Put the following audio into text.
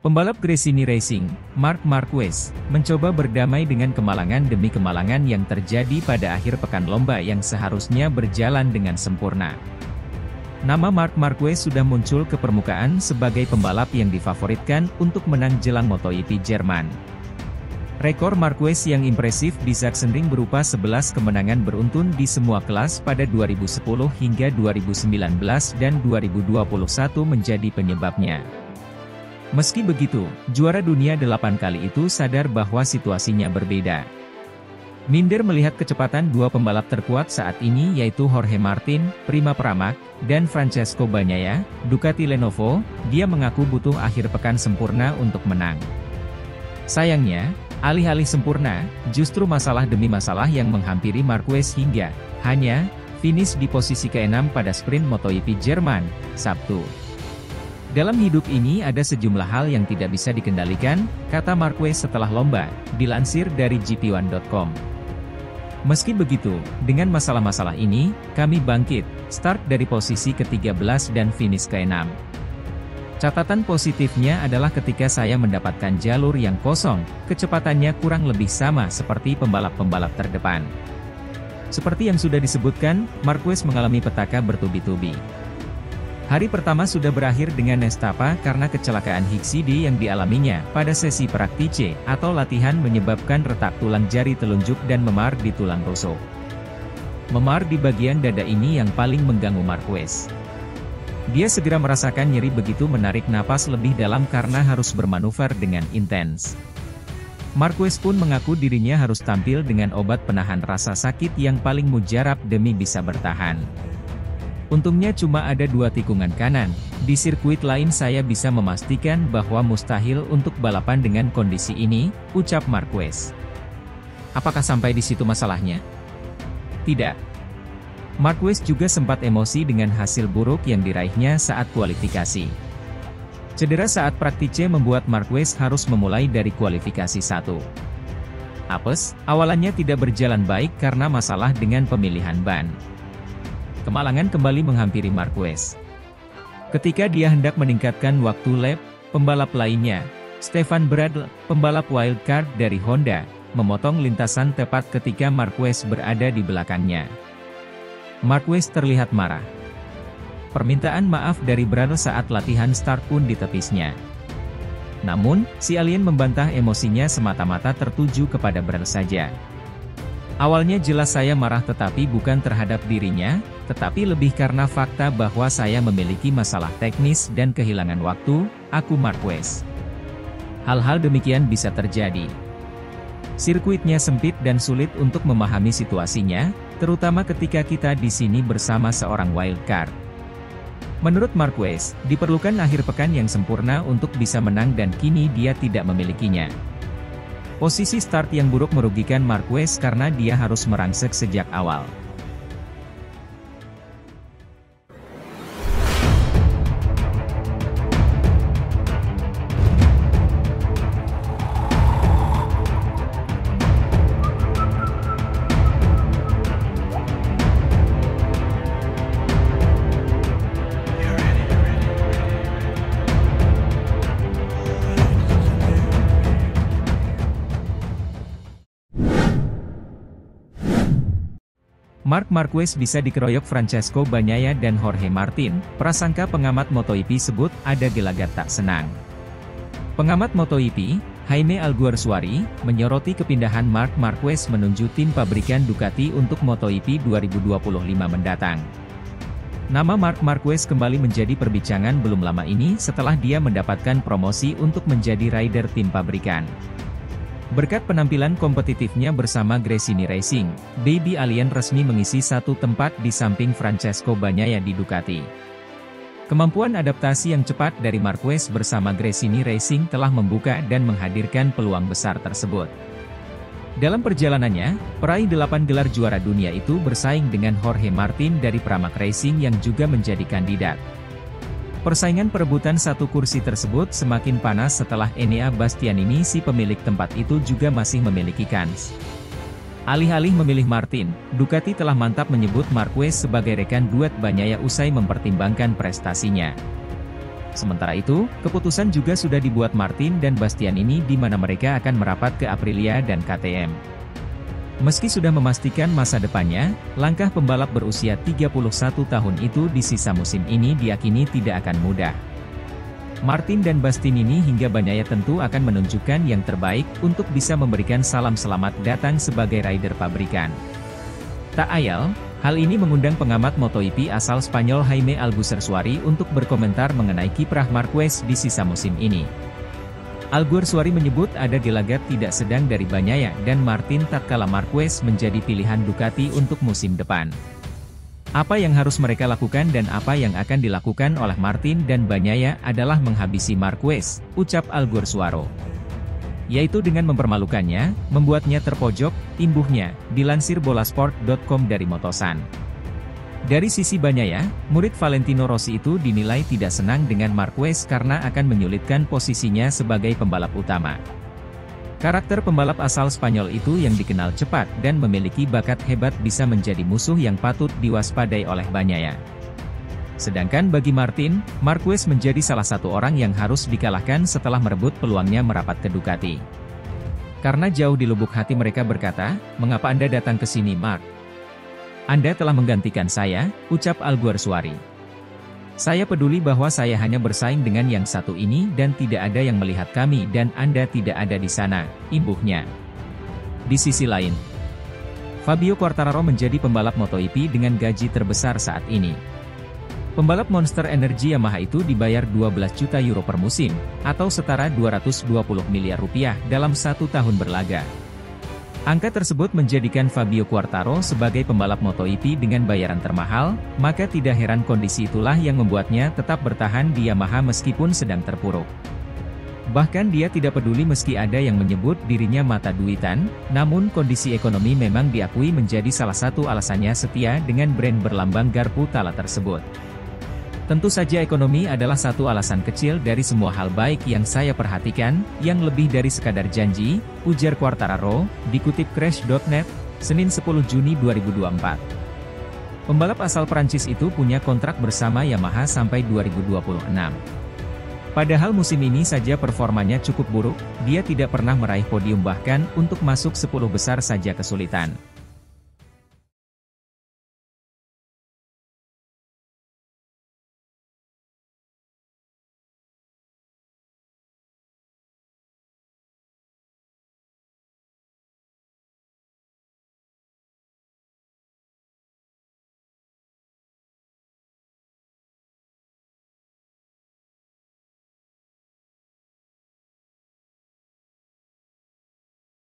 Pembalap Gresini Racing, Marc Marquez, mencoba berdamai dengan kemalangan demi kemalangan yang terjadi pada akhir pekan lomba yang seharusnya berjalan dengan sempurna. Nama Marc Marquez sudah muncul ke permukaan sebagai pembalap yang difavoritkan untuk menang jelang MotoGP Jerman. Rekor Marquez yang impresif di Sachsenring berupa 11 kemenangan beruntun di semua kelas pada 2010 hingga 2019 dan 2021 menjadi penyebabnya. Meski begitu, juara dunia 8 kali itu sadar bahwa situasinya berbeda. Minder melihat kecepatan dua pembalap terkuat saat ini yaitu Jorge Martin, Prima Pramac, dan Francesco Bagnaia, Ducati Lenovo, dia mengaku butuh akhir pekan sempurna untuk menang. Sayangnya, alih-alih sempurna, justru masalah demi masalah yang menghampiri Marquez hingga hanya finish di posisi ke-6 pada sprint MotoGP Jerman, Sabtu. Dalam hidup ini ada sejumlah hal yang tidak bisa dikendalikan, kata Marquez setelah lomba, dilansir dari GP1.com. Meski begitu, dengan masalah-masalah ini, kami bangkit, start dari posisi ke-13 dan finish ke-6. Catatan positifnya adalah ketika saya mendapatkan jalur yang kosong, kecepatannya kurang lebih sama seperti pembalap-pembalap terdepan. Seperti yang sudah disebutkan, Marquez mengalami petaka bertubi-tubi. Hari pertama sudah berakhir dengan nestapa karena kecelakaan Hixide yang dialaminya pada sesi praktice atau latihan menyebabkan retak tulang jari telunjuk dan memar di tulang rusuk. Memar di bagian dada ini yang paling mengganggu Marquez. Dia segera merasakan nyeri begitu menarik napas lebih dalam karena harus bermanuver dengan intens. Marquez pun mengaku dirinya harus tampil dengan obat penahan rasa sakit yang paling mujarab demi bisa bertahan. Untungnya cuma ada 2 tikungan kanan, di sirkuit lain saya bisa memastikan bahwa mustahil untuk balapan dengan kondisi ini, ucap Marquez. Apakah sampai di situ masalahnya? Tidak. Marquez juga sempat emosi dengan hasil buruk yang diraihnya saat kualifikasi. Cedera saat praktice membuat Marquez harus memulai dari kualifikasi 1. Apes, awalannya tidak berjalan baik karena masalah dengan pemilihan ban. Kemalangan kembali menghampiri Marquez. Ketika dia hendak meningkatkan waktu lap, pembalap lainnya, Stefan Bradl, pembalap wildcard dari Honda, memotong lintasan tepat ketika Marquez berada di belakangnya. Marquez terlihat marah. Permintaan maaf dari Bradl saat latihan start pun ditepisnya. Namun, si alien membantah emosinya semata-mata tertuju kepada Bradl saja. Awalnya jelas saya marah tetapi bukan terhadap dirinya, tetapi lebih karena fakta bahwa saya memiliki masalah teknis dan kehilangan waktu, aku Marquez. Hal-hal demikian bisa terjadi. Sirkuitnya sempit dan sulit untuk memahami situasinya, terutama ketika kita di sini bersama seorang wildcard. Menurut Marquez, diperlukan akhir pekan yang sempurna untuk bisa menang dan kini dia tidak memilikinya. Posisi start yang buruk merugikan Marquez karena dia harus merangsek sejak awal. Marc Marquez bisa dikeroyok Francesco Bagnaia dan Jorge Martin, prasangka pengamat MotoGP sebut ada gelagat tak senang. Pengamat MotoGP, Jaime Alguersuari, menyoroti kepindahan Marc Marquez menuju tim pabrikan Ducati untuk MotoGP 2025 mendatang. Nama Marc Marquez kembali menjadi perbincangan belum lama ini setelah dia mendapatkan promosi untuk menjadi rider tim pabrikan. Berkat penampilan kompetitifnya bersama Gresini Racing, Baby Alien resmi mengisi satu tempat di samping Francesco Bagnaia di Ducati. Kemampuan adaptasi yang cepat dari Marquez bersama Gresini Racing telah membuka dan menghadirkan peluang besar tersebut. Dalam perjalanannya, peraih 8 gelar juara dunia itu bersaing dengan Jorge Martin dari Pramac Racing yang juga menjadi kandidat. Persaingan perebutan satu kursi tersebut semakin panas setelah Enea Bastianini si pemilik tempat itu juga masih memiliki kans. Alih-alih memilih Martin, Ducati telah mantap menyebut Marquez sebagai rekan duet Bagnaia usai mempertimbangkan prestasinya. Sementara itu, keputusan juga sudah dibuat Martin dan Bastianini di mana mereka akan merapat ke Aprilia dan KTM. Meski sudah memastikan masa depannya, langkah pembalap berusia 31 tahun itu di sisa musim ini diyakini tidak akan mudah. Martin dan Bastianini hingga Bagnaia tentu akan menunjukkan yang terbaik untuk bisa memberikan salam selamat datang sebagai rider pabrikan. Tak ayal, hal ini mengundang pengamat MotoGP asal Spanyol Jaime Alguersuari untuk berkomentar mengenai kiprah Marquez di sisa musim ini. Alguersuari menyebut ada gelagat tidak sedang dari Bagnaia dan Martin tatkala Marquez menjadi pilihan Ducati untuk musim depan. Apa yang harus mereka lakukan dan apa yang akan dilakukan oleh Martin dan Bagnaia adalah menghabisi Marquez, ucap Alguersuari. Yaitu dengan mempermalukannya, membuatnya terpojok, imbuhnya, dilansir bolasport.com dari Motosan. Dari sisi Bagnaia, murid Valentino Rossi itu dinilai tidak senang dengan Marquez karena akan menyulitkan posisinya sebagai pembalap utama. Karakter pembalap asal Spanyol itu yang dikenal cepat dan memiliki bakat hebat bisa menjadi musuh yang patut diwaspadai oleh Bagnaia. Sedangkan bagi Martin, Marquez menjadi salah satu orang yang harus dikalahkan setelah merebut peluangnya merapat ke Ducati. Karena jauh di lubuk hati mereka berkata, "Mengapa Anda datang ke sini, Mark? Anda telah menggantikan saya," ucap Alguersuari. "Saya peduli bahwa saya hanya bersaing dengan yang satu ini dan tidak ada yang melihat kami dan Anda tidak ada di sana," imbuhnya. Di sisi lain, Fabio Quartararo menjadi pembalap MotoGP dengan gaji terbesar saat ini. Pembalap Monster Energy Yamaha itu dibayar 12 juta euro per musim, atau setara 220 miliar rupiah dalam 1 tahun berlaga. Angka tersebut menjadikan Fabio Quartararo sebagai pembalap MotoGP dengan bayaran termahal, maka tidak heran kondisi itulah yang membuatnya tetap bertahan di Yamaha meskipun sedang terpuruk. Bahkan dia tidak peduli meski ada yang menyebut dirinya mata duitan, namun kondisi ekonomi memang diakui menjadi salah satu alasannya setia dengan brand berlambang garpu tala tersebut. "Tentu saja ekonomi adalah satu alasan kecil dari semua hal baik yang saya perhatikan, yang lebih dari sekadar janji," ujar Quartararo, dikutip Crash.net, Senin 10 Juni 2024. Pembalap asal Prancis itu punya kontrak bersama Yamaha sampai 2026. Padahal musim ini saja performanya cukup buruk, dia tidak pernah meraih podium bahkan untuk masuk 10 besar saja kesulitan.